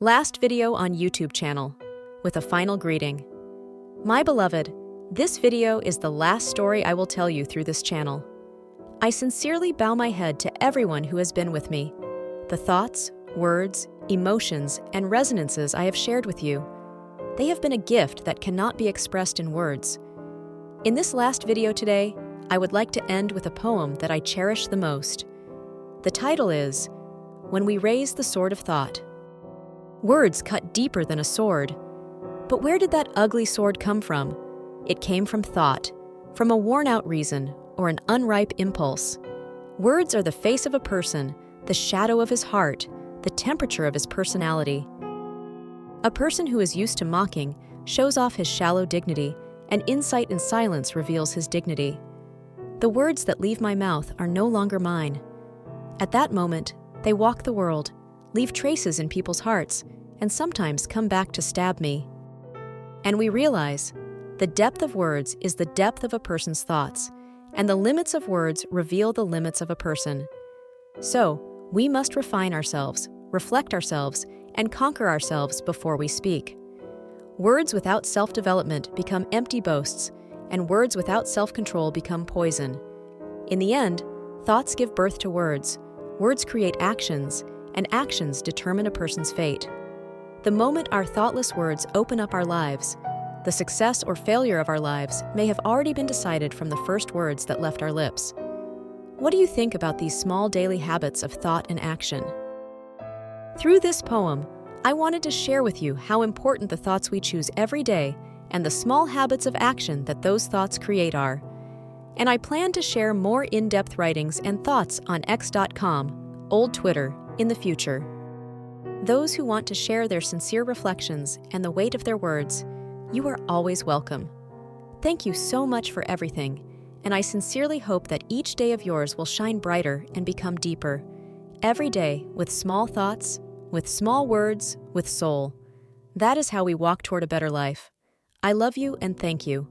Last video on YouTube channel, with a final greeting. My beloved, this video is the last story I will tell you through this channel. I sincerely bow my head to everyone who has been with me. The thoughts, words, emotions, and resonances I have shared with you. They have been a gift that cannot be expressed in words. In this last video today, I would like to end with a poem that I cherish the most. The title is, When We Raise the Sword of Thought. Words cut deeper than a sword. But where did that ugly sword come from? It came from thought, from a worn-out reason or an unripe impulse. Words are the face of a person, the shadow of his heart, the temperature of his personality. A person who is used to mocking shows off his shallow dignity, and insight in silence reveals his dignity. The words that leave my mouth are no longer mine. At that moment, they walk the world, leave traces in people's hearts, and sometimes come back to stab me. And we realize, the depth of words is the depth of a person's thoughts, and the limits of words reveal the limits of a person. So, we must refine ourselves, reflect ourselves, and conquer ourselves before we speak. Words without self-development become empty boasts, and words without self-control become poison. In the end, thoughts give birth to words, words create actions, and actions determine a person's fate. The moment our thoughtless words open up our lives, the success or failure of our lives may have already been decided from the first words that left our lips. What do you think about these small daily habits of thought and action? Through this poem, I wanted to share with you how important the thoughts we choose every day and the small habits of action that those thoughts create are. And I plan to share more in-depth writings and thoughts on x.com, old Twitter, in the future. Those who want to share their sincere reflections and the weight of their words, you are always welcome. Thank you so much for everything, and I sincerely hope that each day of yours will shine brighter and become deeper. Every day, with small thoughts, with small words, with soul. That is how we walk toward a better life. I love you and thank you.